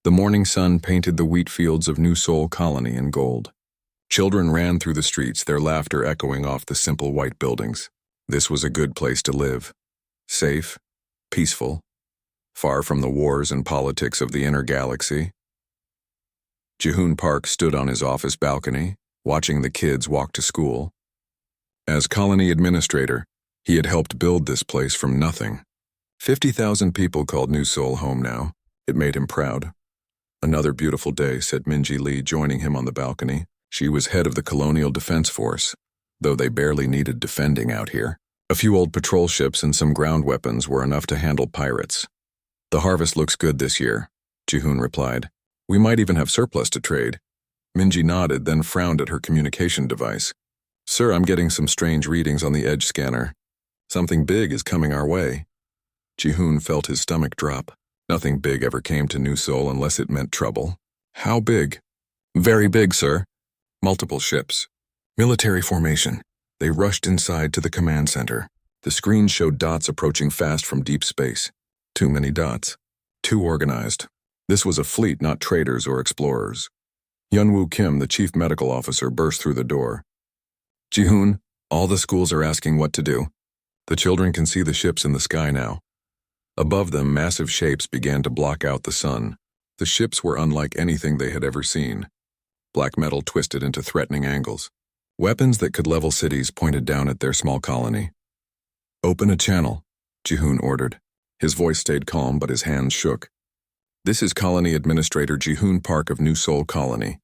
The morning sun painted the wheat fields of New Seoul Colony in gold. Children ran through the streets, their laughter echoing off the simple white buildings. This was a good place to live. Safe, peaceful, far from the wars and politics of the inner galaxy. Ji-hoon Park stood on his office balcony, watching the kids walk to school. As colony administrator, he had helped build this place from nothing. 50,000 people called New Seoul home now. It made him proud. "Another beautiful day," said Minji Lee, joining him on the balcony. She was head of the Colonial Defense Force, though they barely needed defending out here. A few old patrol ships and some ground weapons were enough to handle pirates. "The harvest looks good this year," Ji-hoon replied. "We might even have surplus to trade." Minji nodded, then frowned at her communication device. "Sir, I'm getting some strange readings on the edge scanner. Something big is coming our way." Ji-hoon felt his stomach drop. Nothing big ever came to New Seoul unless it meant trouble. "How big?" "Very big, sir. Multiple ships. Military formation." They rushed inside to the command center. The screen showed dots approaching fast from deep space. Too many dots. Too organized. This was a fleet, not traders or explorers. Hyun-woo Kim, the chief medical officer, burst through the door. "Ji-hoon, all the schools are asking what to do. The children can see the ships in the sky now." Above them, massive shapes began to block out the sun. The ships were unlike anything they had ever seen. Black metal twisted into threatening angles. Weapons that could level cities pointed down at their small colony. "Open a channel," Ji-hoon ordered. His voice stayed calm, but his hands shook. "This is Colony Administrator Ji-hoon Park of New Seoul Colony.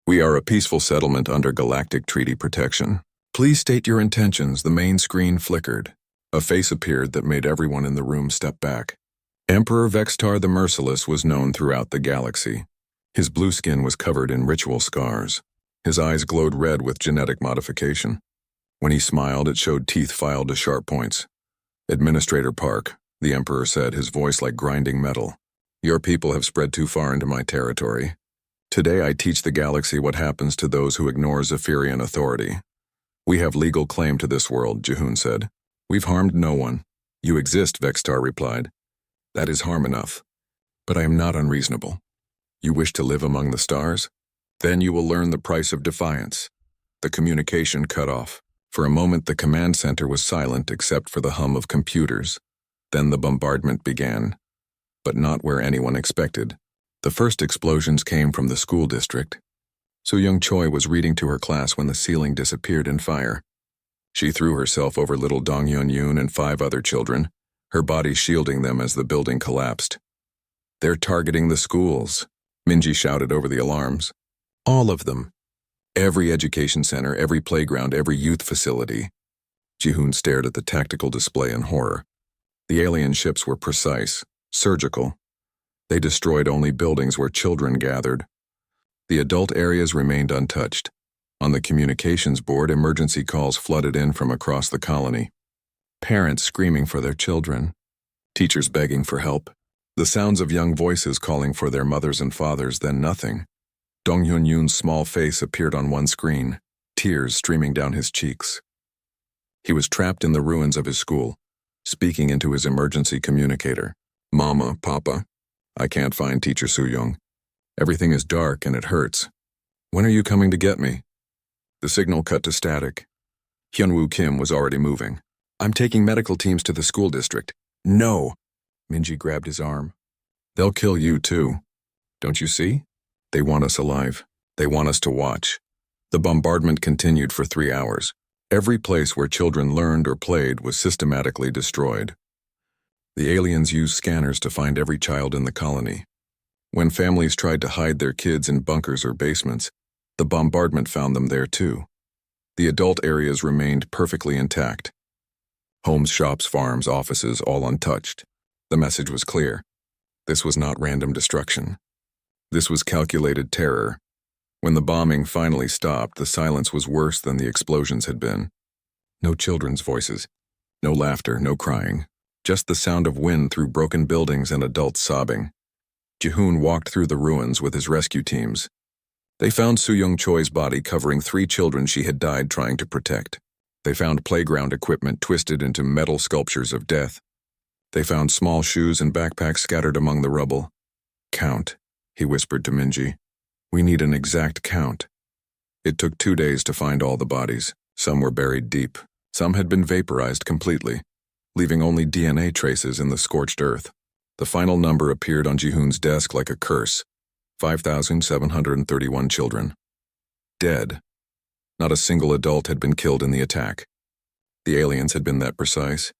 We are a peaceful settlement under Galactic Treaty protection. Please state your intentions." The main screen flickered. A face appeared that made everyone in the room step back. Emperor Vextar the Merciless was known throughout the galaxy. His blue skin was covered in ritual scars. His eyes glowed red with genetic modification. When he smiled, it showed teeth filed to sharp points. "Administrator Park," the Emperor said, his voice like grinding metal. "Your people have spread too far into my territory. Today I teach the galaxy what happens to those who ignore Zephyrian authority." "We have legal claim to this world," Ji-hoon said. "We've harmed no one." "You exist," Vextar replied. "That is harm enough. But I am not unreasonable. You wish to live among the stars? Then you will learn the price of defiance." The communication cut off. For a moment the command center was silent except for the hum of computers. Then the bombardment began. But not where anyone expected. The first explosions came from the school district. So-young Choi was reading to her class when the ceiling disappeared in fire. She threw herself over little Dong-hyun-yoon and 5 other children, her body shielding them as the building collapsed. "They're targeting the schools," Minji shouted over the alarms. "All of them. Every education center, every playground, every youth facility." Ji-hoon stared at the tactical display in horror. The alien ships were precise, surgical. They destroyed only buildings where children gathered. The adult areas remained untouched. On the communications board, emergency calls flooded in from across the colony. Parents screaming for their children. Teachers begging for help. The sounds of young voices calling for their mothers and fathers, then nothing. Dong-hyun-yoon's small face appeared on one screen, tears streaming down his cheeks. He was trapped in the ruins of his school, speaking into his emergency communicator. "Mama, Papa, I can't find Teacher Soo-young. Everything is dark and it hurts. When are you coming to get me?" The signal cut to static. Hyun-woo Kim was already moving. "I'm taking medical teams to the school district." "No!" Minji grabbed his arm. "They'll kill you too. Don't you see? They want us alive. They want us to watch." The bombardment continued for 3 hours. Every place where children learned or played was systematically destroyed. The aliens used scanners to find every child in the colony. When families tried to hide their kids in bunkers or basements, the bombardment found them there too. The adult areas remained perfectly intact. Homes, shops, farms, offices, all untouched. The message was clear. This was not random destruction. This was calculated terror. When the bombing finally stopped, the silence was worse than the explosions had been. No children's voices. No laughter, no crying. Just the sound of wind through broken buildings and adults sobbing. Ji-hoon walked through the ruins with his rescue teams. They found Soo-young Choi's body covering 3 children she had died trying to protect. They found playground equipment twisted into metal sculptures of death. They found small shoes and backpacks scattered among the rubble. Count. he whispered to Minji. "We need an exact count." It took 2 days to find all the bodies. Some were buried deep. Some had been vaporized completely, leaving only DNA traces in the scorched earth. The final number appeared on Jihoon's desk like a curse: 5,731 children. Dead. Not a single adult had been killed in the attack. The aliens had been that precise.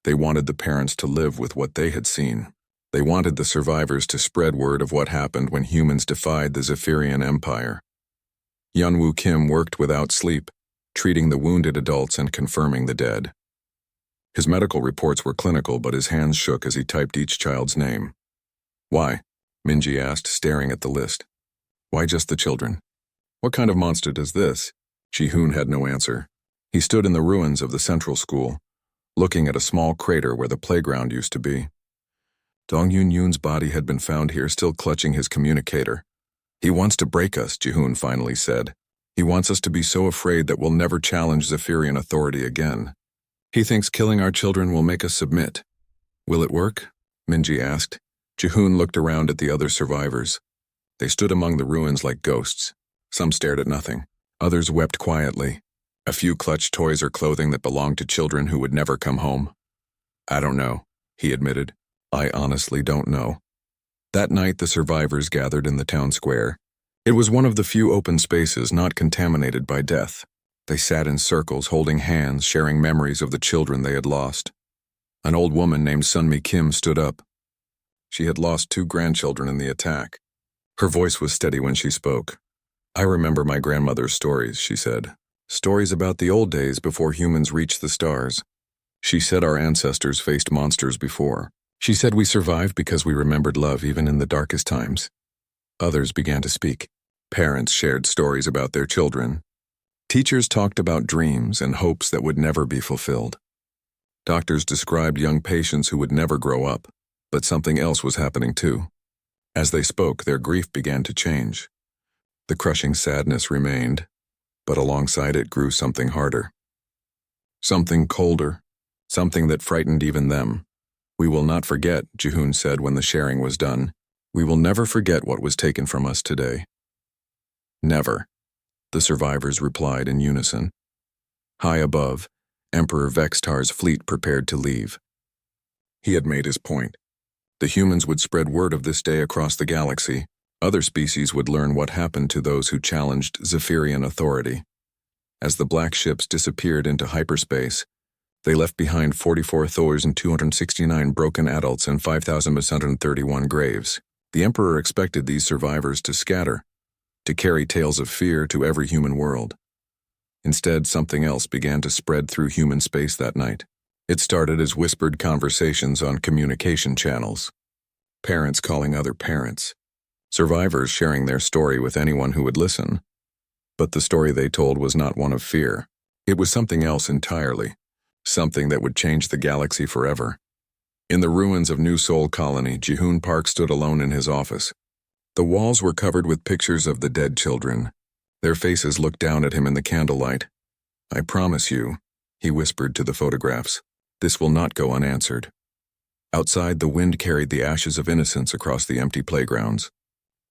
They wanted the parents to live with what they had seen. They wanted the survivors to spread word of what happened when humans defied the Zephyrian Empire. Yunwoo Kim worked without sleep, treating the wounded adults and confirming the dead. His medical reports were clinical, but his hands shook as he typed each child's name. "Why?" Minji asked, staring at the list. "Why just the children? What kind of monster does this?" Jihoon had no answer. He stood in the ruins of the central school, looking at a small crater where the playground used to be. Dong Yun-Yun's body had been found here, still clutching his communicator. "He wants to break us," Jihoon finally said. "He wants us to be so afraid that we'll never challenge Zephyrian authority again. He thinks killing our children will make us submit." "Will it work?" Minji asked. Jihoon looked around at the other survivors. They stood among the ruins like ghosts. Some stared at nothing. Others wept quietly. A few clutched toys or clothing that belonged to children who would never come home. "I don't know," he admitted. "I honestly don't know." That night the survivors gathered in the town square. It was one of the few open spaces not contaminated by death. They sat in circles, holding hands, sharing memories of the children they had lost. An old woman named Sunmi Kim stood up. She had lost 2 grandchildren in the attack. Her voice was steady when she spoke. "I remember my grandmother's stories," she said. "Stories about the old days before humans reached the stars. She said our ancestors faced monsters before. She said we survived because we remembered love even in the darkest times." Others began to speak. Parents shared stories about their children. Teachers talked about dreams and hopes that would never be fulfilled. Doctors described young patients who would never grow up, but something else was happening too. As they spoke, their grief began to change. The crushing sadness remained, but alongside it grew something harder. Something colder, something that frightened even them. "We will not forget," Jihoon said when the sharing was done. "We will never forget what was taken from us today." "Never," the survivors replied in unison. High above, Emperor Vextar's fleet prepared to leave. He had made his point. The humans would spread word of this day across the galaxy. Other species would learn what happened to those who challenged Zephyrian authority. As the black ships disappeared into hyperspace, they left behind 44 Thors and 269 broken adults and 5,131 graves. The Emperor expected these survivors to scatter, to carry tales of fear to every human world. Instead, something else began to spread through human space that night. It started as whispered conversations on communication channels. Parents calling other parents. Survivors sharing their story with anyone who would listen. But the story they told was not one of fear. It was something else entirely. Something that would change the galaxy forever. In the ruins of New Sol Colony, Jihoon Park stood alone in his office. The walls were covered with pictures of the dead children. Their faces looked down at him in the candlelight. "I promise you," he whispered to the photographs, "this will not go unanswered." Outside, the wind carried the ashes of innocence across the empty playgrounds.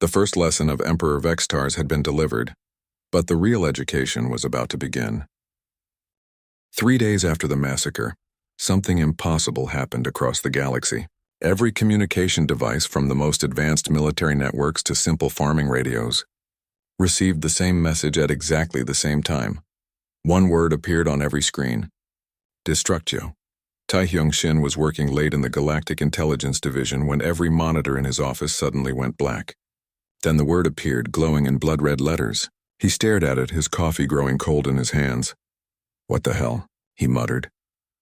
The first lesson of Emperor Vextar's had been delivered, but the real education was about to begin. 3 days after the massacre, something impossible happened across the galaxy. Every communication device, from the most advanced military networks to simple farming radios, received the same message at exactly the same time. One word appeared on every screen: Destructio. Tai Hyung-shin was working late in the Galactic Intelligence Division when every monitor in his office suddenly went black. Then the word appeared, glowing in blood-red letters. He stared at it, his coffee growing cold in his hands. "What the hell?" he muttered,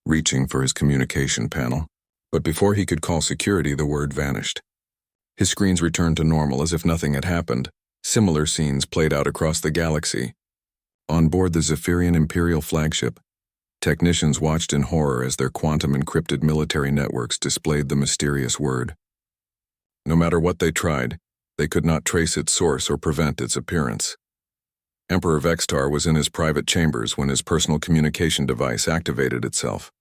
reaching for his communication panel. But before he could call security, the word vanished. His screens returned to normal as if nothing had happened. Similar scenes played out across the galaxy. On board the Zephyrian Imperial flagship, technicians watched in horror as their quantum-encrypted military networks displayed the mysterious word. No matter what they tried, they could not trace its source or prevent its appearance. Emperor Vextar was in his private chambers when his personal communication device activated itself.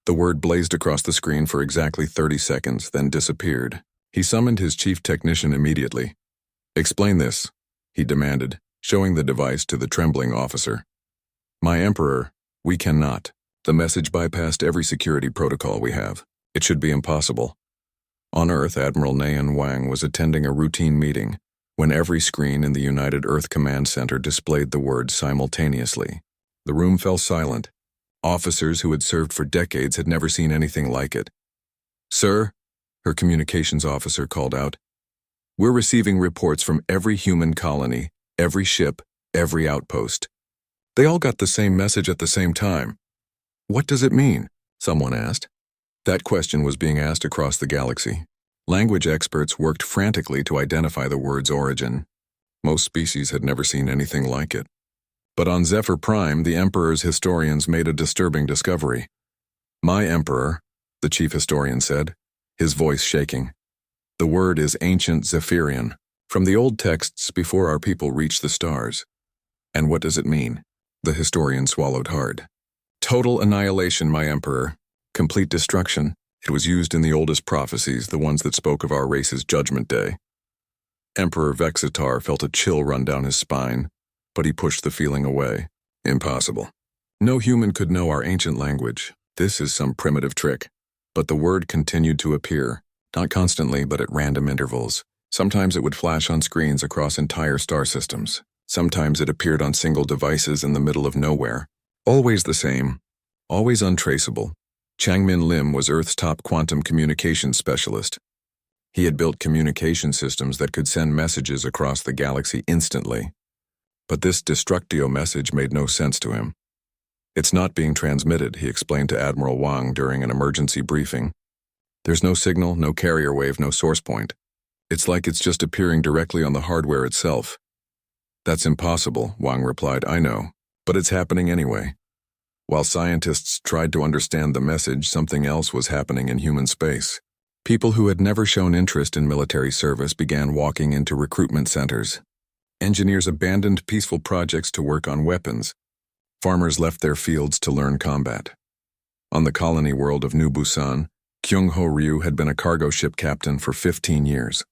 The word blazed across the screen for exactly 30 seconds, then disappeared. He summoned his chief technician immediately. Explain this, he demanded, showing the device to the trembling officer. My Emperor, we cannot. The message bypassed every security protocol we have. It should be impossible. On Earth, Admiral Nayan Wang was attending a routine meeting when every screen in the United Earth Command Center displayed the words simultaneously. The room fell silent. Officers who had served for decades had never seen anything like it. Sir, her communications officer called out, we're receiving reports from every human colony, every ship, every outpost. They all got the same message at the same time. What does it mean? Someone asked. That question was being asked across the galaxy. Language experts worked frantically to identify the word's origin. Most species had never seen anything like it. But on Zephyr Prime, the Emperor's historians made a disturbing discovery. My Emperor, the chief historian said, his voice shaking. The word is ancient Zephyrian, from the old texts before our people reached the stars. And what does it mean? The historian swallowed hard. Total annihilation, my Emperor. Complete destruction. It was used in the oldest prophecies, the ones that spoke of our race's judgment day. Emperor Vexitar felt a chill run down his spine, but he pushed the feeling away. Impossible. No human could know our ancient language. This is some primitive trick. But the word continued to appear, not constantly, but at random intervals. Sometimes it would flash on screens across entire star systems. Sometimes it appeared on single devices in the middle of nowhere. Always the same. Always untraceable. Changmin Lim was Earth's top quantum communications specialist. He had built communication systems that could send messages across the galaxy instantly. But this Destructio message made no sense to him. It's not being transmitted, he explained to Admiral Wang during an emergency briefing. There's no signal, no carrier wave, no source point. It's like it's just appearing directly on the hardware itself. That's impossible, Wang replied, I know, but it's happening anyway. While scientists tried to understand the message, something else was happening in human space. People who had never shown interest in military service began walking into recruitment centers. Engineers abandoned peaceful projects to work on weapons. Farmers left their fields to learn combat. On the colony world of New Busan, Kyung-ho Ryu had been a cargo ship captain for 15 years.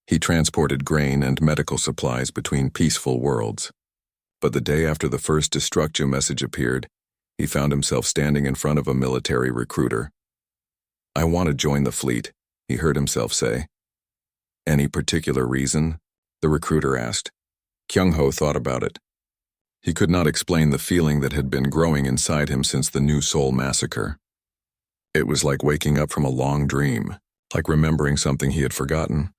He transported grain and medical supplies between peaceful worlds. But the day after the first Destructio message appeared, he found himself standing in front of a military recruiter. I want to join the fleet, he heard himself say. Any particular reason? The recruiter asked. Kyung-ho thought about it. He could not explain the feeling that had been growing inside him since the New Seoul massacre. It was like waking up from a long dream, like remembering something he had forgotten.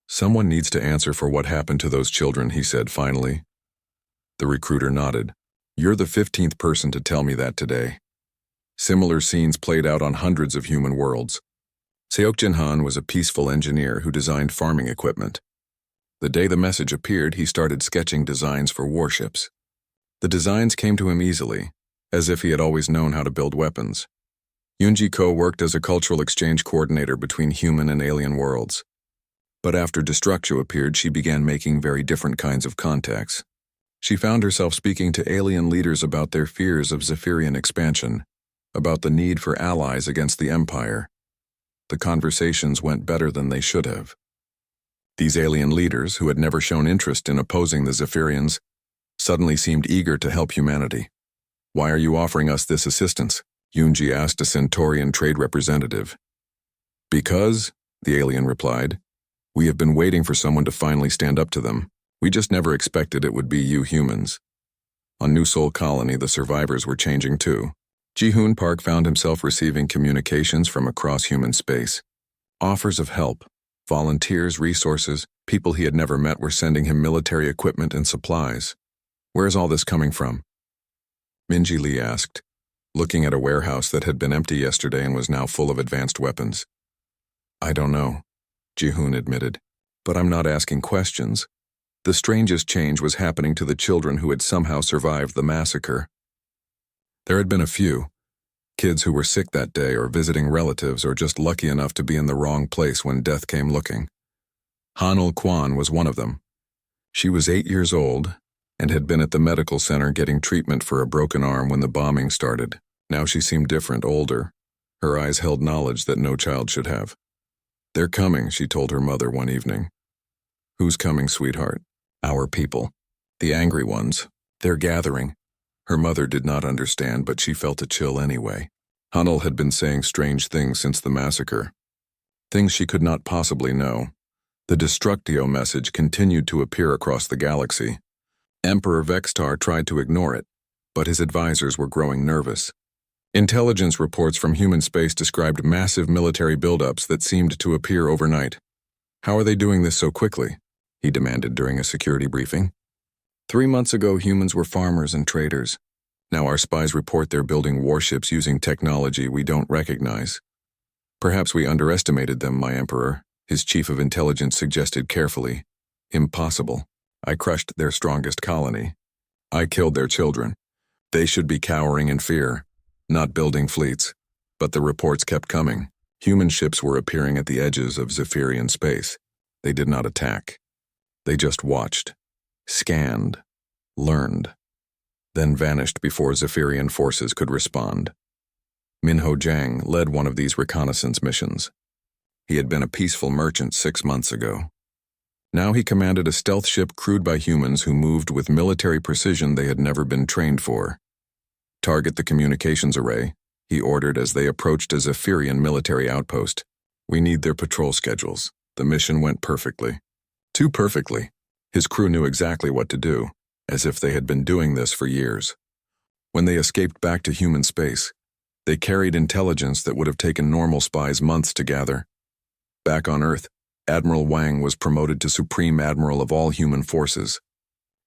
Someone needs to answer for what happened to those children, he said finally. The recruiter nodded. You're the 15th person to tell me that today. Similar scenes played out on hundreds of human worlds. Seok Jin-han was a peaceful engineer who designed farming equipment. The day the message appeared, he started sketching designs for warships. The designs came to him easily, as if he had always known how to build weapons. Yoonji Ko worked as a cultural exchange coordinator between human and alien worlds. But after Destructio appeared, she began making very different kinds of contacts. She found herself speaking to alien leaders about their fears of Zephyrian expansion, about the need for allies against the Empire. The conversations went better than they should have. These alien leaders, who had never shown interest in opposing the Zephyrians, suddenly seemed eager to help humanity. Why are you offering us this assistance? Yoonji asked a Centaurian trade representative. Because, the alien replied, we have been waiting for someone to finally stand up to them. We just never expected it would be you humans. On New Seoul Colony, the survivors were changing too. Ji-hoon Park found himself receiving communications from across human space. Offers of help, volunteers, resources, people he had never met were sending him military equipment and supplies. Where's all this coming from? Minji Lee asked, looking at a warehouse that had been empty yesterday and was now full of advanced weapons. I don't know, Ji-hoon admitted, but I'm not asking questions. The strangest change was happening to the children who had somehow survived the massacre. There had been a few, kids who were sick that day or visiting relatives or just lucky enough to be in the wrong place when death came looking. Hanul Kwan was one of them. She was 8 years old and had been at the medical center getting treatment for a broken arm when the bombing started. Now she seemed different, older. Her eyes held knowledge that no child should have. They're coming, she told her mother one evening. Who's coming, sweetheart? Our people. The angry ones. They're gathering. Her mother did not understand, but she felt a chill anyway. Hunnell had been saying strange things since the massacre. Things she could not possibly know. The Destructio message continued to appear across the galaxy. Emperor Vextar tried to ignore it, but his advisors were growing nervous. Intelligence reports from human space described massive military buildups that seemed to appear overnight. How are they doing this so quickly? He demanded during a security briefing. 3 months ago, humans were farmers and traders. Now our spies report they're building warships using technology we don't recognize. Perhaps we underestimated them, my emperor, his chief of intelligence suggested carefully. Impossible. I crushed their strongest colony. I killed their children. They should be cowering in fear, not building fleets. But the reports kept coming. Human ships were appearing at the edges of Zephyrian space. They did not attack. They just watched, scanned, learned, then vanished before Zephyrian forces could respond. Minho Jiang led one of these reconnaissance missions. He had been a peaceful merchant 6 months ago. Now he commanded a stealth ship crewed by humans who moved with military precision they had never been trained for. Target the communications array, he ordered as they approached a Zephyrian military outpost. We need their patrol schedules. The mission went perfectly. Too perfectly. His crew knew exactly what to do, as if they had been doing this for years. When they escaped back to human space, they carried intelligence that would have taken normal spies months to gather. Back on Earth, Admiral Wang was promoted to Supreme Admiral of all human forces.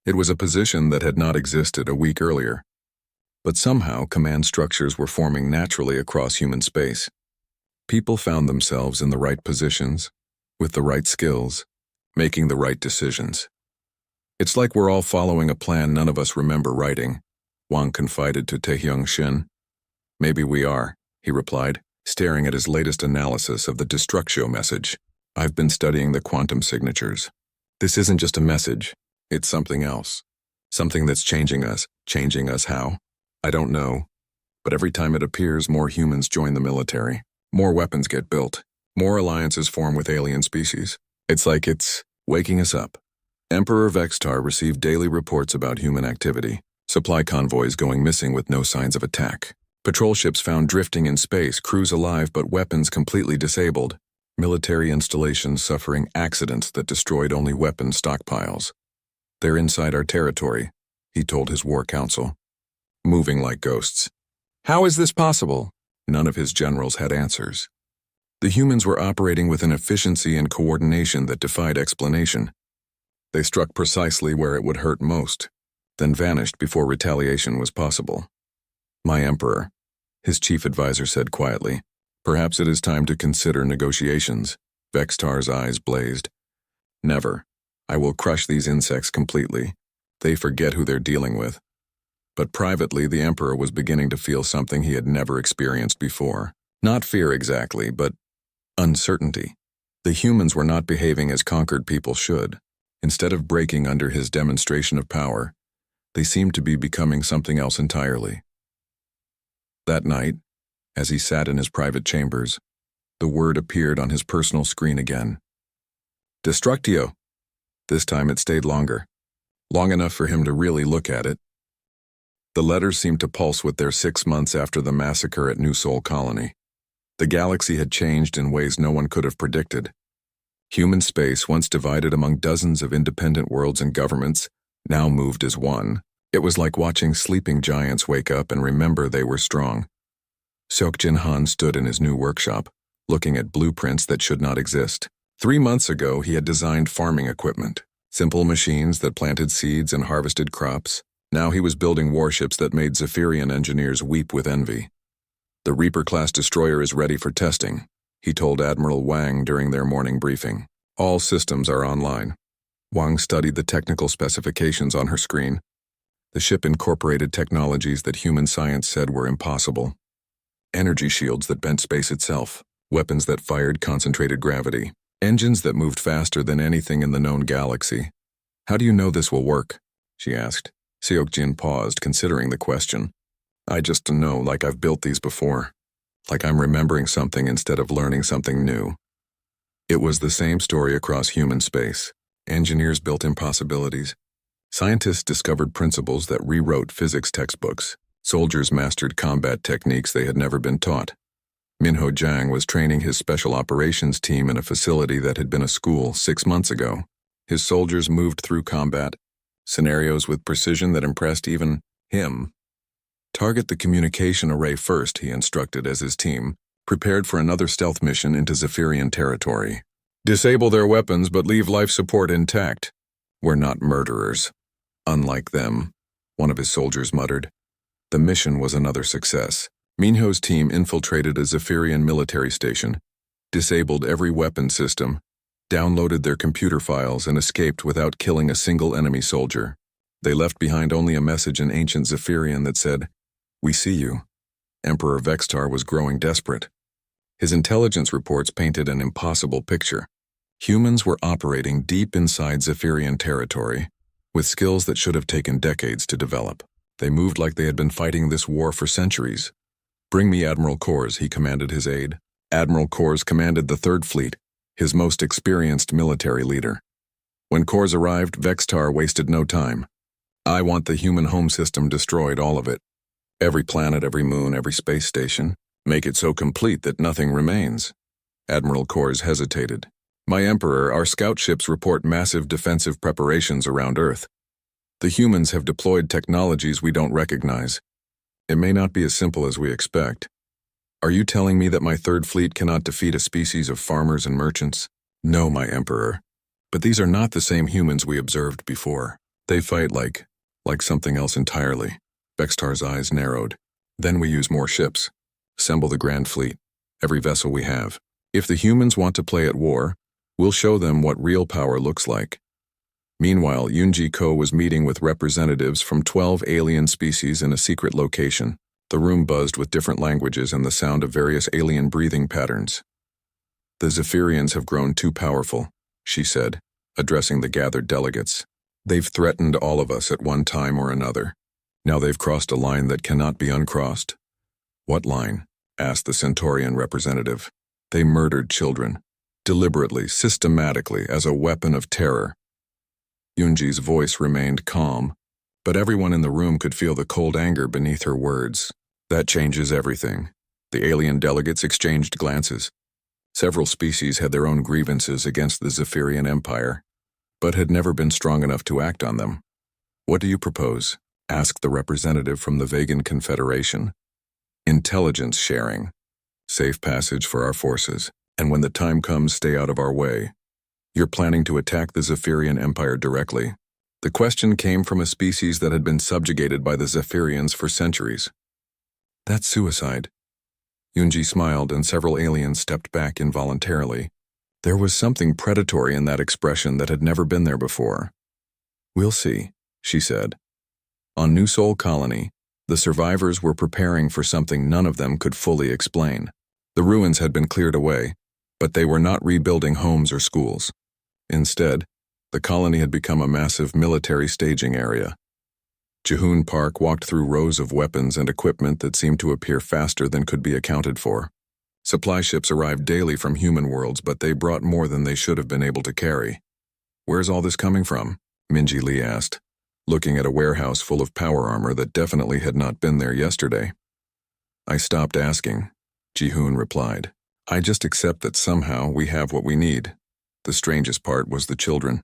It was a position that had not existed a week earlier. But somehow, command structures were forming naturally across human space. People found themselves in the right positions, with the right skills, making the right decisions. It's like we're all following a plan none of us remember writing, Wang confided to Taehyung Shin. Maybe we are, he replied, staring at his latest analysis of the Destructio message. I've been studying the quantum signatures. This isn't just a message, it's something else. Something that's changing us. Changing us how? I don't know. But every time it appears, more humans join the military. More weapons get built. More alliances form with alien species. It's like it's waking us up. Emperor Vextar received daily reports about human activity. Supply convoys going missing with no signs of attack. Patrol ships found drifting in space, crews alive but weapons completely disabled. Military installations suffering accidents that destroyed only weapon stockpiles. They're inside our territory, he told his war council. Moving like ghosts. How is this possible? None of his generals had answers. The humans were operating with an efficiency and coordination that defied explanation. They struck precisely where it would hurt most, then vanished before retaliation was possible. My emperor, his chief advisor said quietly, perhaps it is time to consider negotiations. Vextar's eyes blazed. Never. I will crush these insects completely. They forget who they're dealing with. But privately, the emperor was beginning to feel something he had never experienced before. Not fear exactly, but uncertainty. The humans were not behaving as conquered people should. Instead of breaking under his demonstration of power, they seemed to be becoming something else entirely. That night, as he sat in his private chambers, the word appeared on his personal screen again. Destructio. This time it stayed longer. Long enough for him to really look at it. The letters seemed to pulse with their 6 months after the massacre at New Sol Colony. The galaxy had changed in ways no one could have predicted. Human space, once divided among dozens of independent worlds and governments, now moved as one. It was like watching sleeping giants wake up and remember they were strong. Seokjin Han stood in his new workshop, looking at blueprints that should not exist. 3 months ago, he had designed farming equipment, simple machines that planted seeds and harvested crops. Now he was building warships that made Zephyrian engineers weep with envy. The Reaper-class destroyer is ready for testing, he told Admiral Wang during their morning briefing. All systems are online. Wang studied the technical specifications on her screen. The ship incorporated technologies that human science said were impossible. Energy shields that bent space itself, weapons that fired concentrated gravity, engines that moved faster than anything in the known galaxy. How do you know this will work? She asked. Seokjin paused, considering the question. I just know, like I've built these before. Like I'm remembering something instead of learning something new. It was the same story across human space. Engineers built impossibilities. Scientists discovered principles that rewrote physics textbooks. Soldiers mastered combat techniques they had never been taught. Minho Jiang was training his special operations team in a facility that had been a school 6 months ago. His soldiers moved through combat scenarios with precision that impressed even him. Target the communication array first, he instructed as his team prepared for another stealth mission into Zephyrian territory. Disable their weapons but leave life support intact. We're not murderers. Unlike them, one of his soldiers muttered. The mission was another success. Minho's team infiltrated a Zephyrian military station, disabled every weapon system, downloaded their computer files, and escaped without killing a single enemy soldier. They left behind only a message in ancient Zephyrian that said, "We see you." Emperor Vextar was growing desperate. His intelligence reports painted an impossible picture. Humans were operating deep inside Zephyrian territory, with skills that should have taken decades to develop. They moved like they had been fighting this war for centuries. "Bring me Admiral Kors," he commanded his aide. Admiral Kors commanded the Third Fleet, his most experienced military leader. When Kors arrived, Vextar wasted no time. "I want the human home system destroyed, all of it. Every planet, every moon, every space station. Make it so complete that nothing remains." Admiral Kors hesitated. "My Emperor, our scout ships report massive defensive preparations around Earth. The humans have deployed technologies we don't recognize. It may not be as simple as we expect. Are you telling me that my Third Fleet cannot defeat a species of farmers and merchants?" "No, my Emperor. But these are not the same humans we observed before. They fight like something else entirely." Vextar's eyes narrowed. "Then we use more ships. Assemble the Grand Fleet, every vessel we have. If the humans want to play at war, we'll show them what real power looks like." Meanwhile, Yunji Ko was meeting with representatives from 12 alien species in a secret location. The room buzzed with different languages and the sound of various alien breathing patterns. "The Zephyrians have grown too powerful," she said, addressing the gathered delegates. "They've threatened all of us at one time or another. Now they've crossed a line that cannot be uncrossed." "What line?" asked the Centaurian representative. "They murdered children, deliberately, systematically, as a weapon of terror." Yunji's voice remained calm, but everyone in the room could feel the cold anger beneath her words. "That changes everything." The alien delegates exchanged glances. Several species had their own grievances against the Zephyrian Empire, but had never been strong enough to act on them. "What do you propose?" asked the representative from the Vegan Confederation. "Intelligence sharing. Safe passage for our forces, and when the time comes, stay out of our way. You're planning to attack the Zephyrian Empire directly." The question came from a species that had been subjugated by the Zephyrians for centuries. "That's suicide." Yunji smiled, and several aliens stepped back involuntarily. There was something predatory in that expression that had never been there before. "We'll see," she said. On New Sol Colony, the survivors were preparing for something none of them could fully explain. The ruins had been cleared away, but they were not rebuilding homes or schools. Instead, the colony had become a massive military staging area. Jihoon Park walked through rows of weapons and equipment that seemed to appear faster than could be accounted for. Supply ships arrived daily from human worlds, but they brought more than they should have been able to carry. "Where's all this coming from?" Minji Lee asked, looking at a warehouse full of power armor that definitely had not been there yesterday. "I stopped asking," Jihoon replied. "I just accept that somehow we have what we need." The strangest part was the children.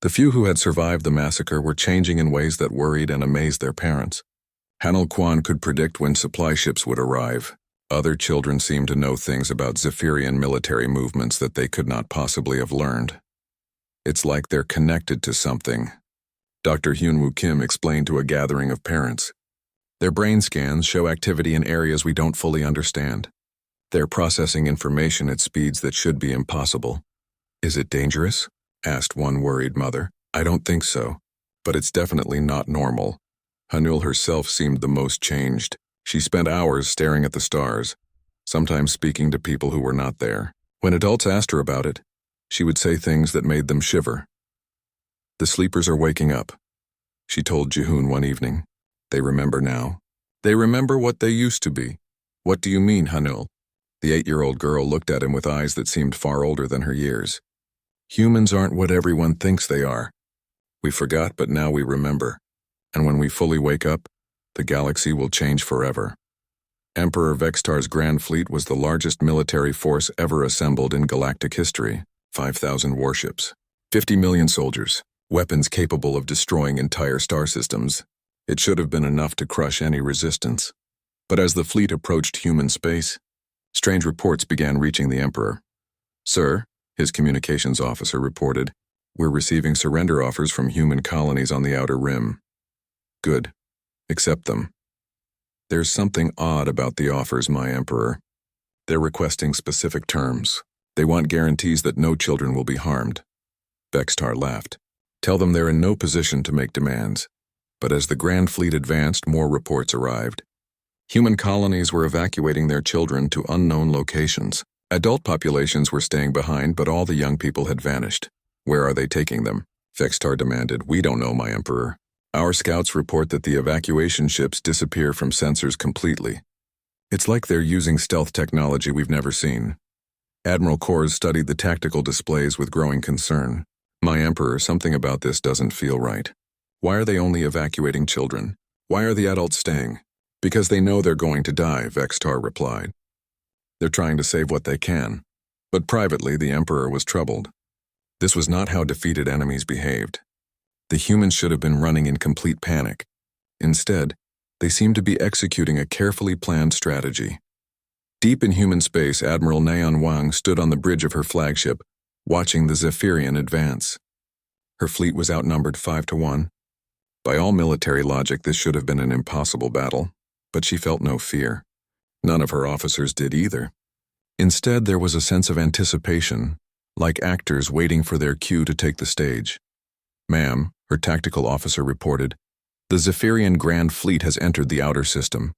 The few who had survived the massacre were changing in ways that worried and amazed their parents. Hanel Kwan could predict when supply ships would arrive. Other children seemed to know things about Zephyrian military movements that they could not possibly have learned. "It's like they're connected to something," Dr. Hyunwoo Kim explained to a gathering of parents. "Their brain scans show activity in areas we don't fully understand. They're processing information at speeds that should be impossible." "Is it dangerous?" asked one worried mother. "I don't think so, but it's definitely not normal." Hanul herself seemed the most changed. She spent hours staring at the stars, sometimes speaking to people who were not there. When adults asked her about it, she would say things that made them shiver. "The sleepers are waking up," she told Jihoon one evening. "They remember now. They remember what they used to be." "What do you mean, Hanul?" The 8-year-old girl looked at him with eyes that seemed far older than her years. Humans aren't what everyone thinks they are. We forgot, but now we remember. And when we fully wake up, the galaxy will change forever. Emperor Vextar's Grand Fleet was the largest military force ever assembled in galactic history. 5,000 warships, 50 million soldiers, weapons capable of destroying entire star systems. It should have been enough to crush any resistance. But as the fleet approached human space, strange reports began reaching the Emperor. "Sir," his communications officer reported, "we're receiving surrender offers from human colonies on the Outer Rim." "Good. Accept them." "There's something odd about the offers, my Emperor. They're requesting specific terms. They want guarantees that no children will be harmed." Vextar laughed. "Tell them they're in no position to make demands." But as the Grand Fleet advanced, more reports arrived. Human colonies were evacuating their children to unknown locations. Adult populations were staying behind, but all the young people had vanished. "Where are they taking them?" Vextar demanded. "We don't know, my Emperor. Our scouts report that the evacuation ships disappear from sensors completely. It's like they're using stealth technology we've never seen." Admiral Kors studied the tactical displays with growing concern. "My Emperor, something about this doesn't feel right. Why are they only evacuating children? Why are the adults staying?" "Because they know they're going to die," Vextar replied. "They're trying to save what they can." But privately, the Emperor was troubled. This was not how defeated enemies behaved. The humans should have been running in complete panic. Instead, they seemed to be executing a carefully planned strategy. Deep in human space, Admiral Nayeon Wang stood on the bridge of her flagship, watching the Zephyrian advance. Her fleet was outnumbered 5-1. By all military logic, this should have been an impossible battle, but she felt no fear. None of her officers did either. Instead, there was a sense of anticipation, like actors waiting for their cue to take the stage. "Ma'am," her tactical officer reported, "the Zephyrian Grand Fleet has entered the outer system.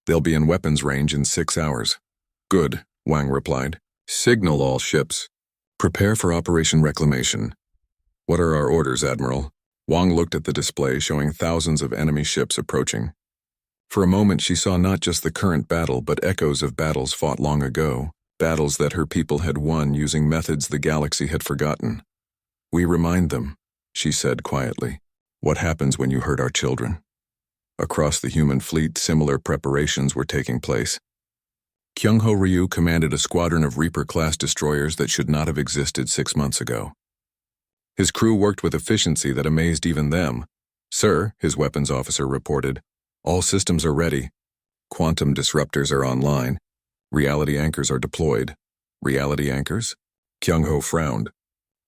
They'll be in weapons range in 6 hours. "Good," Wang replied. "Signal all ships. Prepare for Operation Reclamation." "What are our orders, Admiral?" Wang looked at the display showing thousands of enemy ships approaching. For a moment she saw not just the current battle, but echoes of battles fought long ago, battles that her people had won using methods the galaxy had forgotten. "We remind them," she said quietly. "What happens when you hurt our children?" Across the human fleet, similar preparations were taking place. Kyung-ho Ryu commanded a squadron of Reaper-class destroyers that should not have existed 6 months ago. His crew worked with efficiency that amazed even them. "Sir," his weapons officer reported, "all systems are ready. Quantum disruptors are online. Reality anchors are deployed." "Reality anchors?" Kyung-ho frowned.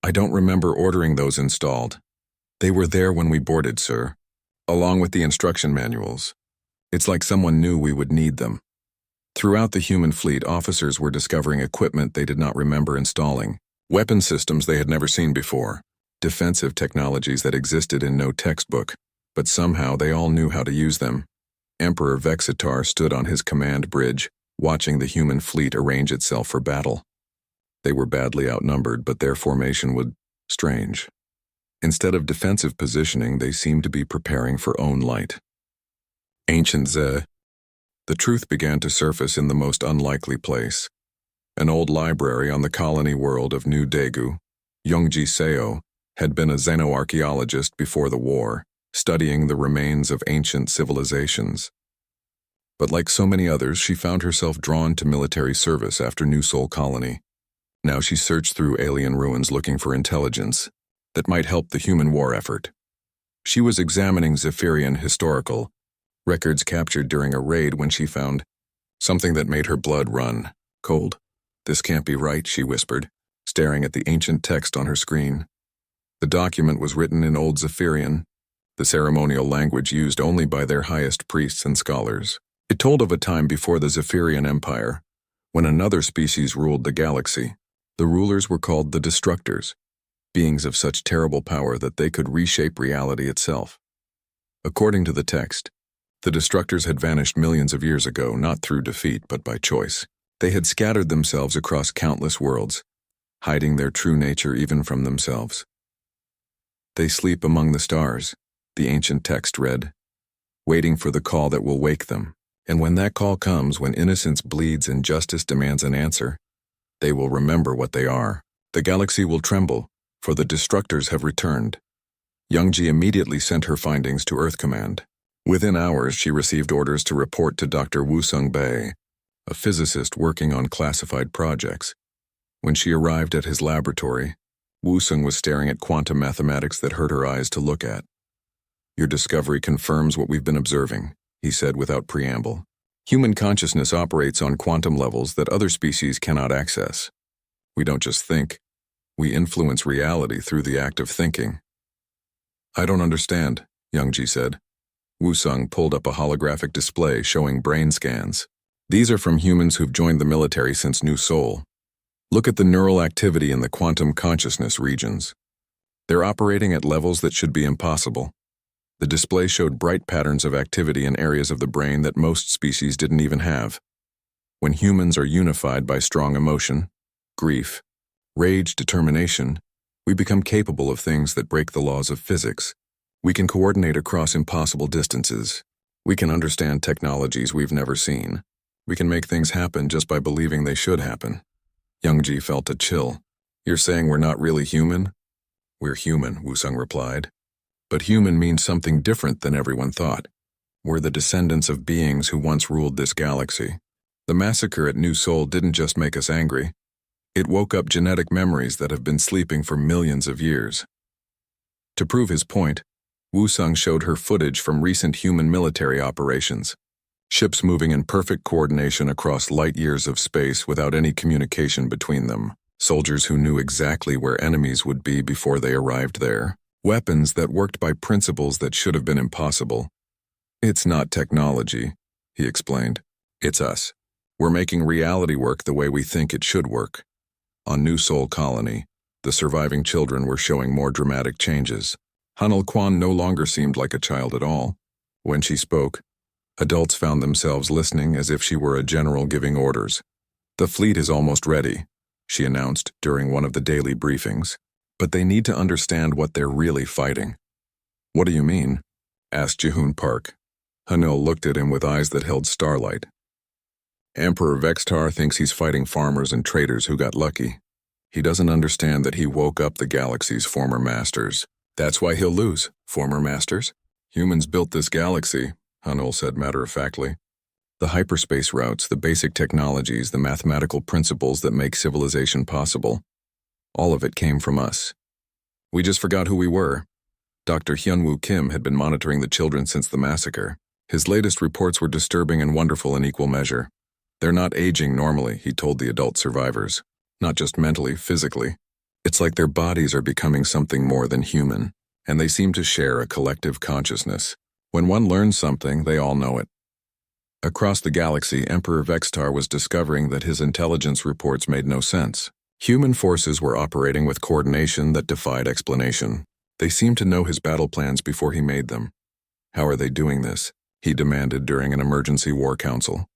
"I don't remember ordering those installed." "They were there when we boarded, sir, along with the instruction manuals. It's like someone knew we would need them." Throughout the human fleet, officers were discovering equipment they did not remember installing, weapon systems they had never seen before, defensive technologies that existed in no textbook, but somehow they all knew how to use them. Emperor Vextar stood on his command bridge, watching the human fleet arrange itself for battle. They were badly outnumbered, but their formation was strange. Instead of defensive positioning, they seemed to be preparing for own light. Ancient Ze. The truth began to surface in the most unlikely place. An old library on the colony world of New Daegu, Youngji Seo, had been a xenoarchaeologist before the war, studying the remains of ancient civilizations. But like so many others, she found herself drawn to military service after New Sol Colony. Now she searched through alien ruins looking for intelligence that might help the human war effort. She was examining Zephyrian historical records captured during a raid when she found something that made her blood run cold. "This can't be right," she whispered, staring at the ancient text on her screen. The document was written in Old Zephyrian, the ceremonial language used only by their highest priests and scholars. It told of a time before the Zephyrian Empire, when another species ruled the galaxy. The rulers were called the Destructors, beings of such terrible power that they could reshape reality itself. According to the text, the Destructors had vanished millions of years ago, not through defeat but by choice. They had scattered themselves across countless worlds, hiding their true nature even from themselves. "They sleep among the stars," the ancient text read, "waiting for the call that will wake them. And when that call comes, when innocence bleeds and justice demands an answer, they will remember what they are. The galaxy will tremble, for the destructors have returned. Youngji immediately sent her findings to Earth Command. Within hours, she received orders to report to Dr. Woo-sung Bae, a physicist working on classified projects. When she arrived at his laboratory, Woo-sung was staring at quantum mathematics that hurt her eyes to look at. "Your discovery confirms what we've been observing," he said without preamble. "Human consciousness operates on quantum levels that other species cannot access. We don't just think, we influence reality through the act of thinking." "I don't understand," Youngji said. Woo-sung pulled up a holographic display showing brain scans. "These are from humans who've joined the military since New Seoul. Look at the neural activity in the quantum consciousness regions. They're operating at levels that should be impossible." The display showed bright patterns of activity in areas of the brain that most species didn't even have. When humans are unified by strong emotion, grief, rage, determination, we become capable of things that break the laws of physics. We can coordinate across impossible distances. We can understand technologies we've never seen. We can make things happen just by believing they should happen. Youngji felt a chill. "You're saying we're not really human?" "We're human," Woo-sung replied. "But human means something different than everyone thought. We're the descendants of beings who once ruled this galaxy. The massacre at New Seoul didn't just make us angry. It woke up genetic memories that have been sleeping for millions of years." To prove his point, Woo-sung showed her footage from recent human military operations. Ships moving in perfect coordination across light years of space without any communication between them. Soldiers who knew exactly where enemies would be before they arrived there. Weapons that worked by principles that should have been impossible. "It's not technology," he explained. "It's us. We're making reality work the way we think it should work." On New Seoul Colony, the surviving children were showing more dramatic changes. Hanul Kwan no longer seemed like a child at all. When she spoke, adults found themselves listening as if she were a general giving orders. "The fleet is almost ready," she announced during one of the daily briefings. "But they need to understand what they're really fighting." "What do you mean?" asked Jihoon Park. Hanul looked at him with eyes that held starlight. "Emperor Vextar thinks he's fighting farmers and traders who got lucky. He doesn't understand that he woke up the galaxy's former masters. That's why he'll lose." "Former masters?" "Humans built this galaxy," Hanul said matter-of-factly. "The hyperspace routes, the basic technologies, the mathematical principles that make civilization possible. All of it came from us. We just forgot who we were." Dr. Hyunwoo Kim had been monitoring the children since the massacre. His latest reports were disturbing and wonderful in equal measure. "They're not aging normally," he told the adult survivors. "Not just mentally, physically. It's like their bodies are becoming something more than human, and they seem to share a collective consciousness. When one learns something, they all know it." Across the galaxy, Emperor Vextar was discovering that his intelligence reports made no sense. Human forces were operating with coordination that defied explanation. They seemed to know his battle plans before he made them. "How are they doing this?" he demanded during an emergency war council.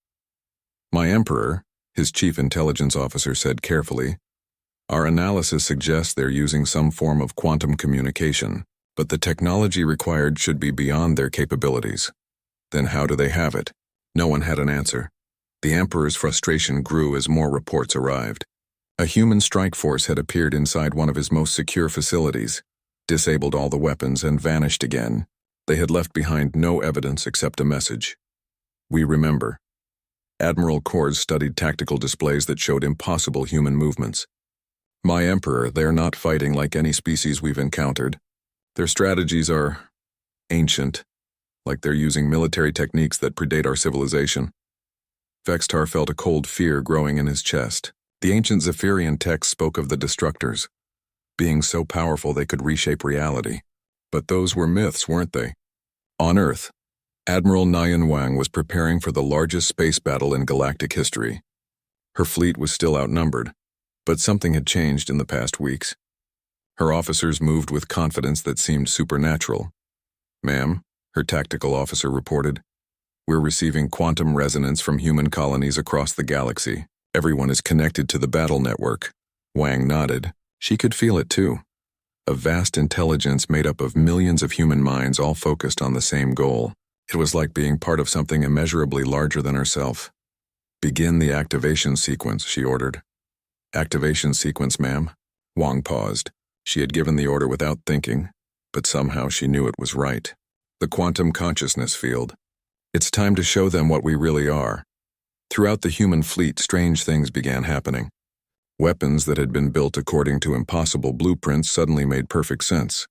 "My Emperor," his chief intelligence officer said carefully, "our analysis suggests they're using some form of quantum communication, but the technology required should be beyond their capabilities." "Then how do they have it?" No one had an answer. The Emperor's frustration grew as more reports arrived. A human strike force had appeared inside one of his most secure facilities, disabled all the weapons, and vanished again. They had left behind no evidence except a message. "We remember." Admiral Kors studied tactical displays that showed impossible human movements. "My Emperor, they're not fighting like any species we've encountered. Their strategies are ancient, like they're using military techniques that predate our civilization." Vextar felt a cold fear growing in his chest. The ancient Zephyrian text spoke of the destructors, being so powerful they could reshape reality. But those were myths, weren't they? On Earth, Admiral Nyan Wang was preparing for the largest space battle in galactic history. Her fleet was still outnumbered, but something had changed in the past weeks. Her officers moved with confidence that seemed supernatural. "Ma'am," her tactical officer reported, "we're receiving quantum resonance from human colonies across the galaxy. Everyone is connected to the battle network." Wang nodded. She could feel it too. A vast intelligence made up of millions of human minds all focused on the same goal. It was like being part of something immeasurably larger than herself. "Begin the activation sequence," she ordered. "Activation sequence, ma'am?" Wang paused. She had given the order without thinking, but somehow she knew it was right. The quantum consciousness field. It's time to show them what we really are. Throughout the human fleet, strange things began happening. Weapons that had been built according to impossible blueprints suddenly made perfect sense.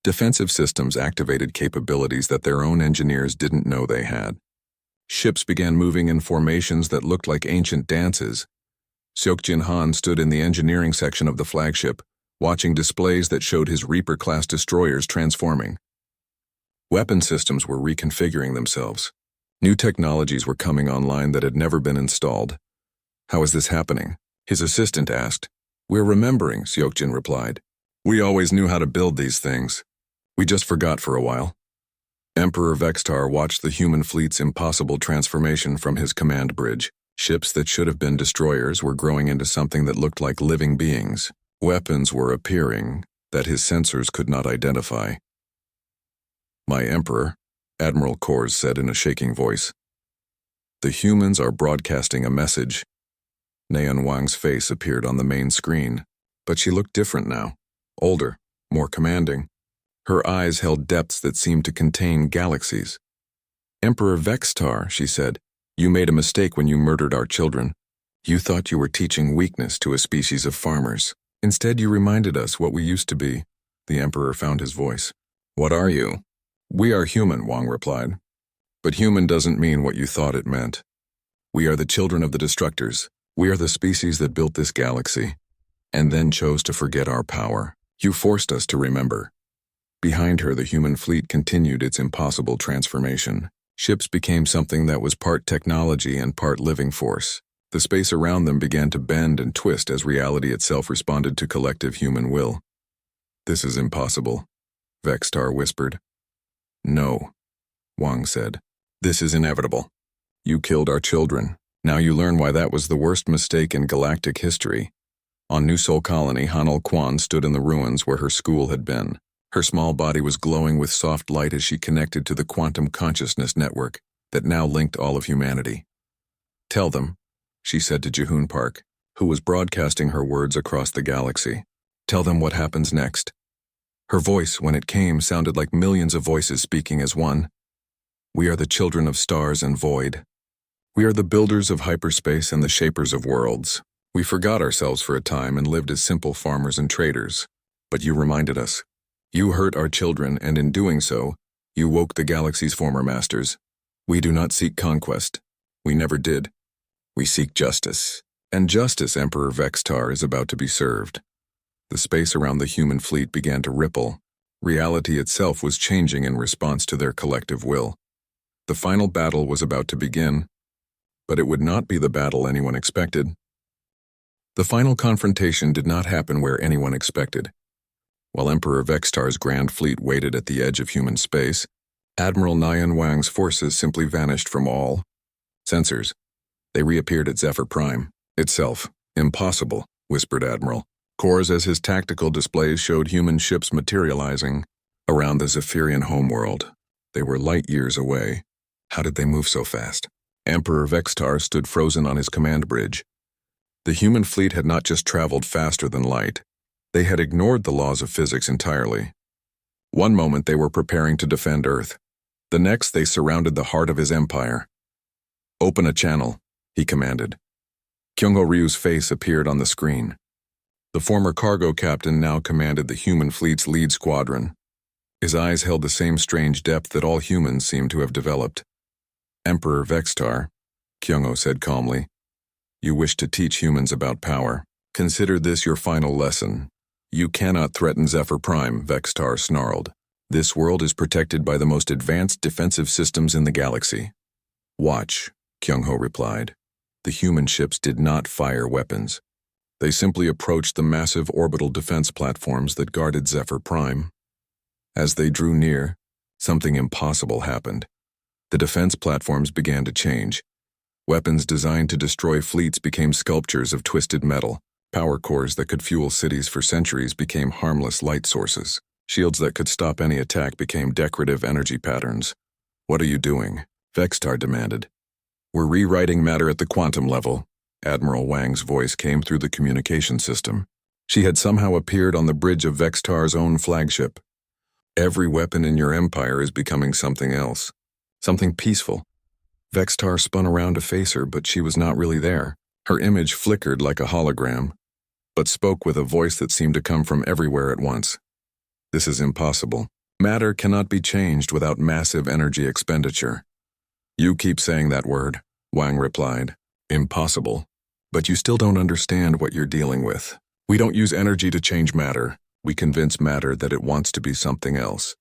Defensive systems activated capabilities that their own engineers didn't know they had. Ships began moving in formations that looked like ancient dances. Seokjin Han stood in the engineering section of the flagship, watching displays that showed his Reaper-class destroyers transforming. Weapon systems were reconfiguring themselves. New technologies were coming online that had never been installed. "How is this happening?" his assistant asked. "We're remembering," Seokjin replied. "We always knew how to build these things. We just forgot for a while." Emperor Vextar watched the human fleet's impossible transformation from his command bridge. Ships that should have been destroyers were growing into something that looked like living beings. Weapons were appearing that his sensors could not identify. "My Emperor," Admiral Kors said in a shaking voice. "The humans are broadcasting a message." Naeun Wang's face appeared on the main screen, but she looked different now, older, more commanding. Her eyes held depths that seemed to contain galaxies. "Emperor Vextar," she said, "you made a mistake when you murdered our children. You thought you were teaching weakness to a species of farmers. Instead, you reminded us what we used to be." The Emperor found his voice. "What are you?" "We are human," Wang replied. "But human doesn't mean what you thought it meant. We are the children of the destructors. We are the species that built this galaxy, and then chose to forget our power. You forced us to remember." Behind her, the human fleet continued its impossible transformation. Ships became something that was part technology and part living force. The space around them began to bend and twist as reality itself responded to collective human will. "This is impossible," Vextar whispered. "No," Wang said. "This is inevitable. You killed our children. Now you learn why that was the worst mistake in galactic history." On New Sol Colony, Hanal Quan stood in the ruins where her school had been. Her small body was glowing with soft light as she connected to the quantum consciousness network that now linked all of humanity. "Tell them," she said to Jihoon Park, who was broadcasting her words across the galaxy. "Tell them what happens next." Her voice, when it came, sounded like millions of voices speaking as one. "We are the children of stars and void. We are the builders of hyperspace and the shapers of worlds. We forgot ourselves for a time and lived as simple farmers and traders. But you reminded us. You hurt our children, and in doing so, you woke the galaxy's former masters. We do not seek conquest. We never did. We seek justice. And justice, Emperor Vextar, is about to be served." The space around the human fleet began to ripple. Reality itself was changing in response to their collective will. The final battle was about to begin, but it would not be the battle anyone expected. The final confrontation did not happen where anyone expected. While Emperor Vextar's grand fleet waited at the edge of human space, Admiral Naeun Wang's forces simply vanished from all sensors. They reappeared at Zephyr Prime itself. "Impossible," whispered Admiral Kors as his tactical displays showed human ships materializing around the Zephyrian homeworld. They were light years away. How did they move so fast? Emperor Vextar stood frozen on his command bridge. The human fleet had not just traveled faster than light. They had ignored the laws of physics entirely. One moment they were preparing to defend Earth. The next they surrounded the heart of his empire. "Open a channel," he commanded. Kyungho Ryu's face appeared on the screen. The former cargo captain now commanded the human fleet's lead squadron. His eyes held the same strange depth that all humans seemed to have developed. "Emperor Vextar," Kyungho said calmly, "you wish to teach humans about power. Consider this your final lesson. You cannot threaten Zephyr Prime," Vextar snarled. "This world is protected by the most advanced defensive systems in the galaxy." "Watch," Kyungho replied. The human ships did not fire weapons. They simply approached the massive orbital defense platforms that guarded Zephyr Prime. As they drew near, something impossible happened. The defense platforms began to change. Weapons designed to destroy fleets became sculptures of twisted metal. Power cores that could fuel cities for centuries became harmless light sources. Shields that could stop any attack became decorative energy patterns. "What are you doing?" Vextar demanded. "We're rewriting matter at the quantum level." Admiral Wang's voice came through the communication system. She had somehow appeared on the bridge of Vextar's own flagship. Every weapon in your empire is becoming something else. Something peaceful. Vextar spun around to face her, but she was not really there. Her image flickered like a hologram, but spoke with a voice that seemed to come from everywhere at once. This is impossible. Matter cannot be changed without massive energy expenditure. You keep saying that word, Wang replied. Impossible. But you still don't understand what you're dealing with. We don't use energy to change matter. We convince matter that it wants to be something else.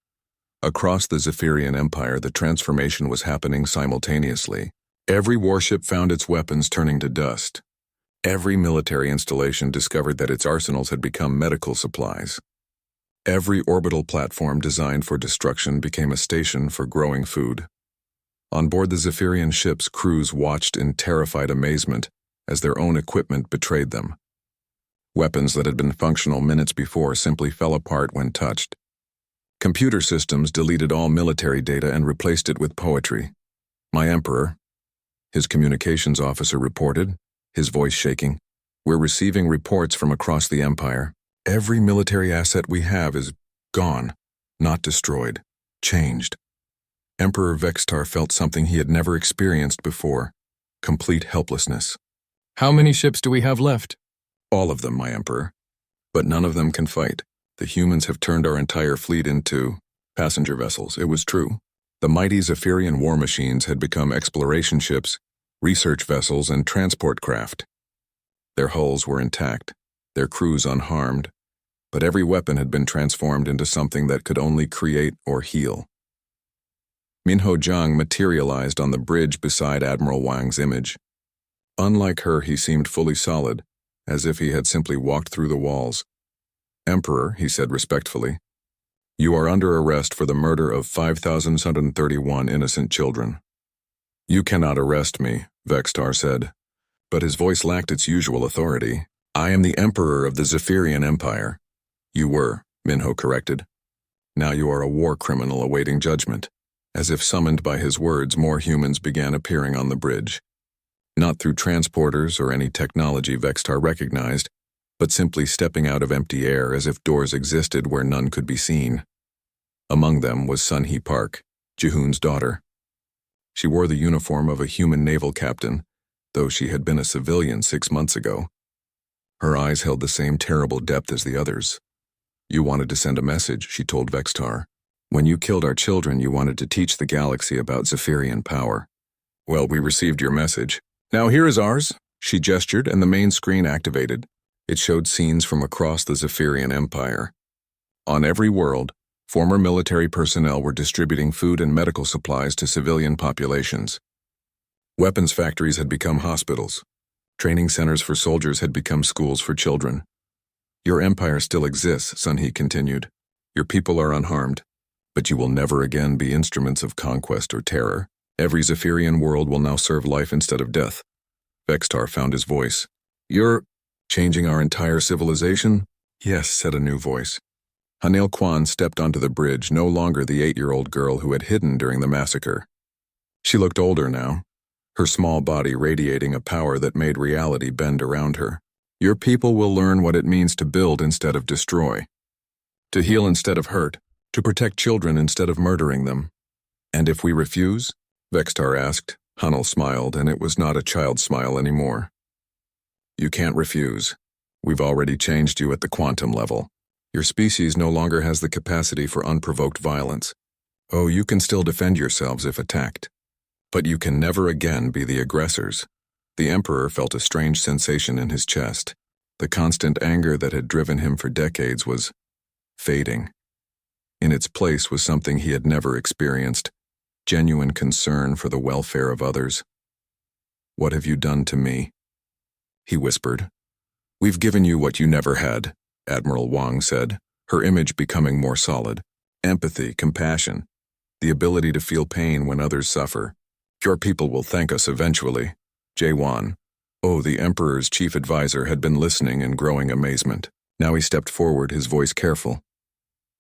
Across the Zephyrian Empire, the transformation was happening simultaneously. Every warship found its weapons turning to dust. Every military installation discovered that its arsenals had become medical supplies. Every orbital platform designed for destruction became a station for growing food. On board the Zephyrian ships, crews watched in terrified amazement as their own equipment betrayed them. Weapons that had been functional minutes before simply fell apart when touched. Computer systems deleted all military data and replaced it with poetry. My Emperor, his communications officer reported, his voice shaking. We're receiving reports from across the Empire. Every military asset we have is gone, not destroyed, changed. Emperor Vextar felt something he had never experienced before, complete helplessness. How many ships do we have left? All of them, my Emperor. But none of them can fight. The humans have turned our entire fleet into passenger vessels. It was true. The mighty Zephyrian war machines had become exploration ships, research vessels, and transport craft. Their hulls were intact, their crews unharmed, but every weapon had been transformed into something that could only create or heal. Minho Zhang materialized on the bridge beside Admiral Wang's image. Unlike her, he seemed fully solid, as if he had simply walked through the walls. Emperor, he said respectfully, you are under arrest for the murder of 5,731 innocent children. You cannot arrest me, Vextar said, but his voice lacked its usual authority. I am the Emperor of the Zephyrian Empire. You were, Minho corrected. Now you are a war criminal awaiting judgment. As if summoned by his words, more humans began appearing on the bridge. Not through transporters or any technology Vextar recognized, but simply stepping out of empty air as if doors existed where none could be seen. Among them was Sun-Hee Park, Jihoon's daughter. She wore the uniform of a human naval captain, though she had been a civilian 6 months ago. Her eyes held the same terrible depth as the others. You wanted to send a message, she told Vextar. When you killed our children, you wanted to teach the galaxy about Zephyrian power. Well, we received your message. Now here is ours. She gestured, and the main screen activated. It showed scenes from across the Zephyrian Empire. On every world, former military personnel were distributing food and medical supplies to civilian populations. Weapons factories had become hospitals. Training centers for soldiers had become schools for children. Your empire still exists, Sun-Hee continued. Your people are unharmed, but you will never again be instruments of conquest or terror. Every Zephyrian world will now serve life instead of death. Vextar found his voice. You're changing our entire civilization? Yes, said a new voice. Hanil Kwan stepped onto the bridge, no longer the 8-year-old girl who had hidden during the massacre. She looked older now, her small body radiating a power that made reality bend around her. Your people will learn what it means to build instead of destroy, to heal instead of hurt, to protect children instead of murdering them. And if we refuse? Vextar asked. Hanil smiled, and it was not a child's smile anymore. You can't refuse. We've already changed you at the quantum level. Your species no longer has the capacity for unprovoked violence. Oh, you can still defend yourselves if attacked. But you can never again be the aggressors. The Emperor felt a strange sensation in his chest. The constant anger that had driven him for decades was fading. In its place was something he had never experienced, genuine concern for the welfare of others. What have you done to me? He whispered. We've given you what you never had, Admiral Wang said, her image becoming more solid. Empathy, compassion, the ability to feel pain when others suffer. Your people will thank us eventually. Jae-Wan, the Emperor's chief advisor, had been listening in growing amazement. Now he stepped forward, his voice careful.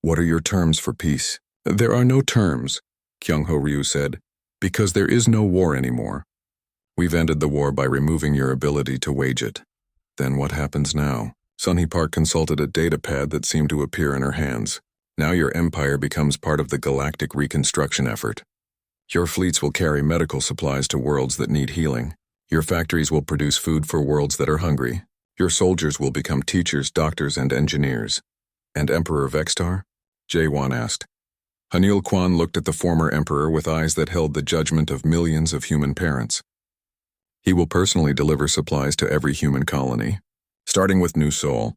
What are your terms for peace? There are no terms, Kyung-Ho Ryu said, because there is no war anymore. We've ended the war by removing your ability to wage it. Then what happens now? Sunny Park consulted a datapad that seemed to appear in her hands. Now your empire becomes part of the galactic reconstruction effort. Your fleets will carry medical supplies to worlds that need healing. Your factories will produce food for worlds that are hungry. Your soldiers will become teachers, doctors, and engineers. And Emperor Vextar? Jaewon asked. Hanil Kwan looked at the former emperor with eyes that held the judgment of millions of human parents. He will personally deliver supplies to every human colony, starting with New Seoul.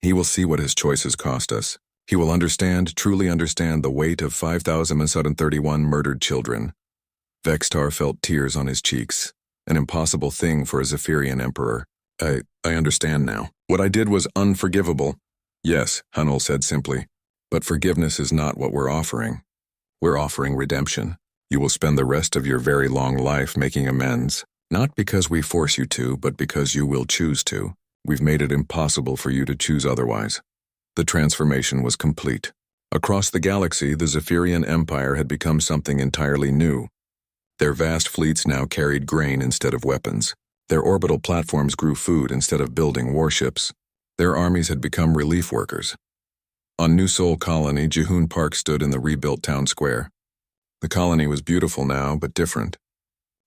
He will see what his choices cost us. He will truly understand the weight of 5,731 murdered children. Vextar felt tears on his cheeks, an impossible thing for a Zephyrian emperor. I understand now. What I did was unforgivable. Yes, Hanul said simply, but forgiveness is not what we're offering. We're offering redemption. You will spend the rest of your very long life making amends, not because we force you to, but because you will choose to. We've made it impossible for you to choose otherwise. The transformation was complete. Across the galaxy, the Zephyrian Empire had become something entirely new. Their vast fleets now carried grain instead of weapons. Their orbital platforms grew food instead of building warships. Their armies had become relief workers. On New Seoul Colony, Jihoon Park stood in the rebuilt town square. The colony was beautiful now, but different.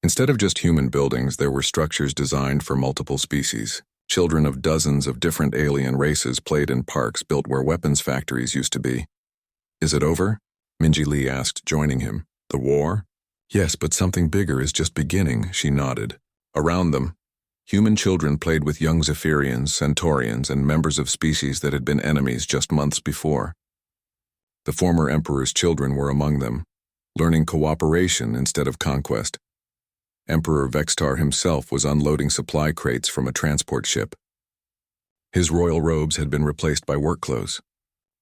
Instead of just human buildings, there were structures designed for multiple species. Children of dozens of different alien races played in parks built where weapons factories used to be. Is it over? Minji Lee asked, joining him. The war? Yes, but something bigger is just beginning, she nodded. Around them, human children played with young Zephyrians, Centaurians, and members of species that had been enemies just months before. The former emperor's children were among them, learning cooperation instead of conquest. Emperor Vextar himself was unloading supply crates from a transport ship. His royal robes had been replaced by work clothes.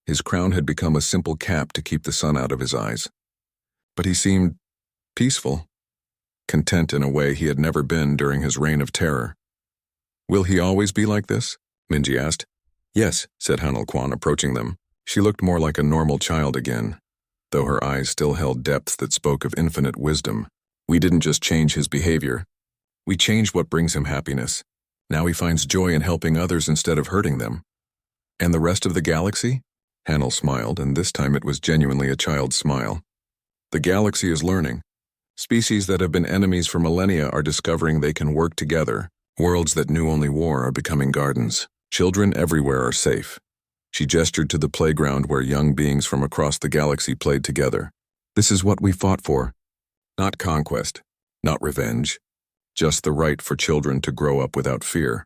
His crown had become a simple cap to keep the sun out of his eyes. But he seemed peaceful, content in a way he had never been during his reign of terror. Will he always be like this? Minji asked. Yes, said Hanul Kwan, approaching them. She looked more like a normal child again, though her eyes still held depths that spoke of infinite wisdom. We didn't just change his behavior. We changed what brings him happiness. Now he finds joy in helping others instead of hurting them. And the rest of the galaxy? Hanul smiled, and this time it was genuinely a child's smile. The galaxy is learning. Species that have been enemies for millennia are discovering they can work together. Worlds that knew only war are becoming gardens. Children everywhere are safe. She gestured to the playground where young beings from across the galaxy played together. This is what we fought for. Not conquest, not revenge, just the right for children to grow up without fear.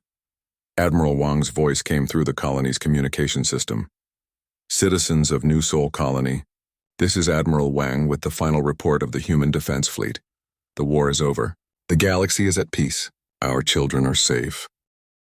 Admiral Wang's voice came through the colony's communication system. Citizens of New Seoul Colony, this is Admiral Wang with the final report of the Human Defense Fleet. The war is over. The galaxy is at peace. Our children are safe.